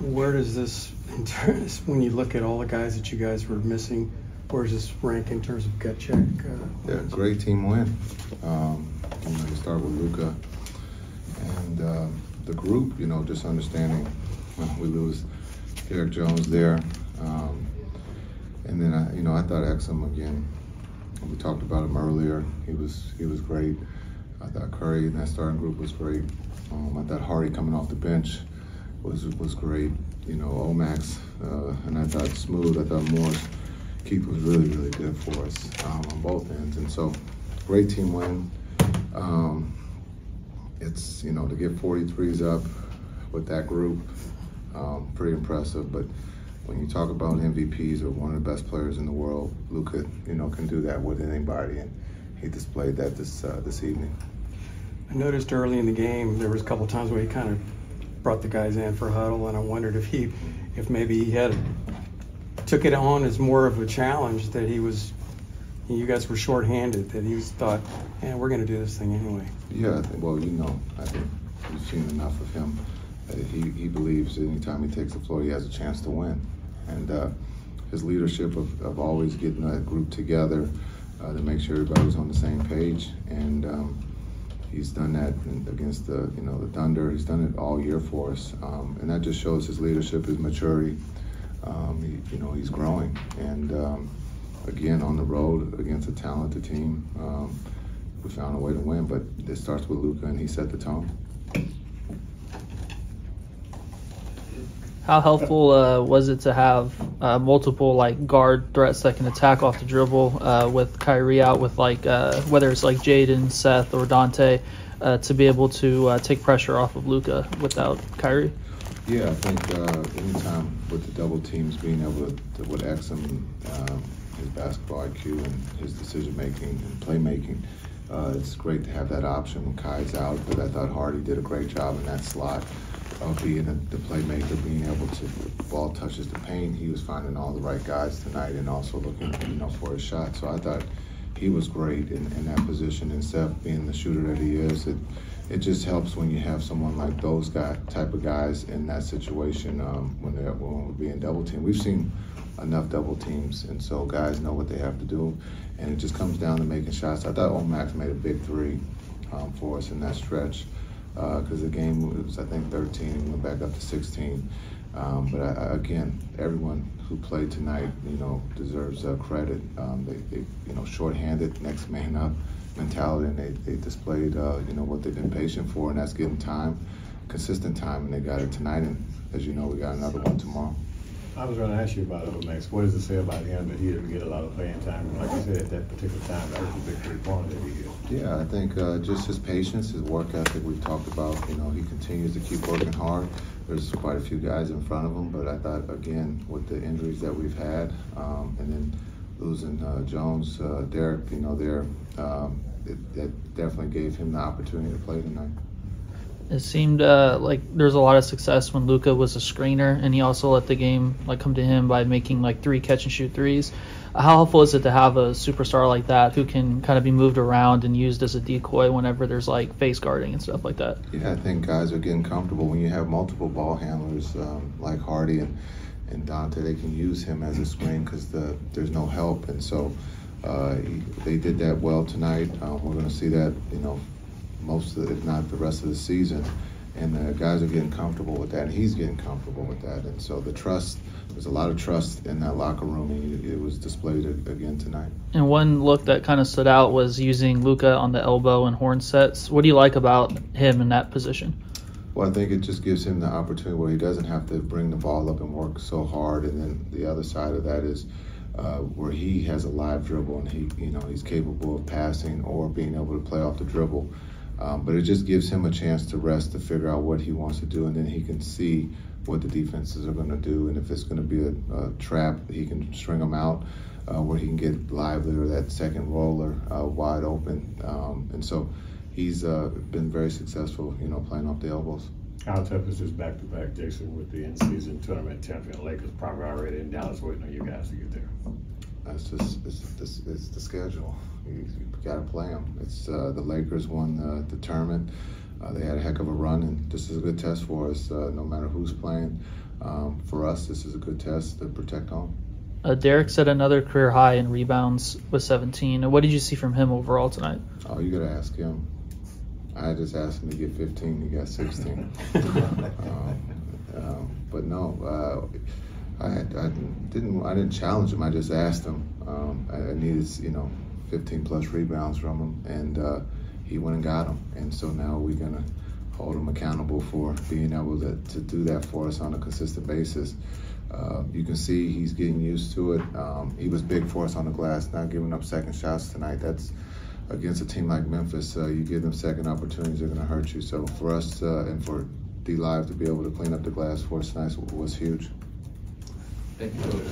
Where does this, when you look at all the guys that you guys were missing, where does this rank in terms of gut check? Yeah, great team win. You start with Luka and the group, just understanding we lose Derek Jones there. And then, I thought Exum again. We talked about him earlier. He was great. I thought Curry and that starting group was great. I thought Hardy coming off the bench was great. Omax, and I thought Smooth. I thought Moore's keep was really, really good for us on both ends. And so, great team win. It's, to get 43s up with that group, pretty impressive. But when you talk about MVPs or one of the best players in the world, Luka, can do that with anybody, and he displayed that this evening. I noticed early in the game there was a couple of times where he kind of brought the guys in for a huddle, and I wondered if maybe he took it on as more of a challenge, that you guys were shorthanded, that he thought, man, we're going to do this thing anyway. Yeah, I think we've seen enough of him. He believes anytime he takes the floor, he has a chance to win. And his leadership of always getting that group together to make sure everybody's on the same page. And he's done that against the Thunder. He's done it all year for us. And that just shows his leadership, his maturity. He's growing. And again, on the road against a talented team, we found a way to win. But it starts with Luka, and he set the tone. How helpful was it to have multiple guard threats that can attack off the dribble with Kyrie out, with whether it's Jaden, Seth, or Dante, to be able to take pressure off of Luka without Kyrie? Yeah, I think anytime with the double teams, being able to with Exum, his basketball IQ and his decision making and playmaking, it's great to have that option when Kai's out. But I thought Hardy did a great job in that slot of being the playmaker, being able to, if the ball touches the paint, he was finding all the right guys tonight and also looking, for his shot. So I thought he was great in that position. And Seth, being the shooter that he is, it just helps when you have someone like those type of guys in that situation when we're being double teamed. We've seen enough double teams, and so guys know what they have to do, and it just comes down to making shots. I thought Omax made a big three for us in that stretch. Because the game was, I think, 13 and went back up to 16. But again, everyone who played tonight, deserves credit. They shorthanded, next man up mentality, and they displayed, what they've been patient for, and that's getting time, consistent time, and they got it tonight. And as you know, we got another one tomorrow. I was going to ask you about Omax. What does it say about him that he didn't get a lot of playing time? Like you said, at that particular time, that was a big three-pointer that he hit. Yeah, I think just his patience, his work ethic we've talked about. He continues to keep working hard. There's quite a few guys in front of him, but I thought, again, with the injuries that we've had, and then losing Jones, Derek, it definitely gave him the opportunity to play tonight. It seemed like there was a lot of success when Luka was a screener, and he also let the game come to him by making 3 catch-and-shoot threes. How helpful is it to have a superstar like that who can kind of be moved around and used as a decoy whenever there's face guarding and stuff like that? Yeah, I think guys are getting comfortable when you have multiple ball handlers like Hardy and Dante. They can use him as a screen because there's no help, and so they did that well tonight. We're going to see that, most of, if not the rest of the season, and the guys are getting comfortable with that, and he's getting comfortable with that, and so there's a lot of trust in that locker room, and it was displayed again tonight. And one look that kind of stood out was using Luka on the elbow and horn sets. What do you like about him in that position? Well, I think it just gives him the opportunity where he doesn't have to bring the ball up and work so hard, and then the other side of that is where he has a live dribble, and he's capable of passing or being able to play off the dribble. But it just gives him a chance to rest, to figure out what he wants to do, and then he can see what the defenses are going to do. And if it's going to be a trap, he can string them out where he can get lively, or that second roller wide open. And so he's been very successful, playing off the elbows. How tough is this back-to-back, Jason, with the in-season tournament champion Lakers probably already in Dallas waiting on you guys to get there? That's just it's the schedule. You got to play them. It's the Lakers won the tournament. They had a heck of a run, and this is a good test for us. No matter who's playing, For us, this is a good test to protect home. Derek set another career high in rebounds with 17. What did you see from him overall tonight? Oh, you got to ask him. I just asked him to get 15. He got 16. But no, I didn't challenge him. I just asked him. I needed 15 plus rebounds from him, and he went and got them. And so now we're gonna hold him accountable for being able to do that for us on a consistent basis. You can see he's getting used to it. He was big for us on the glass, not giving up second shots tonight. That's against a team like Memphis. You give them second opportunities, they're going to hurt you. So for us and for D-Live to be able to clean up the glass for us tonight was huge. Thank you, Coach.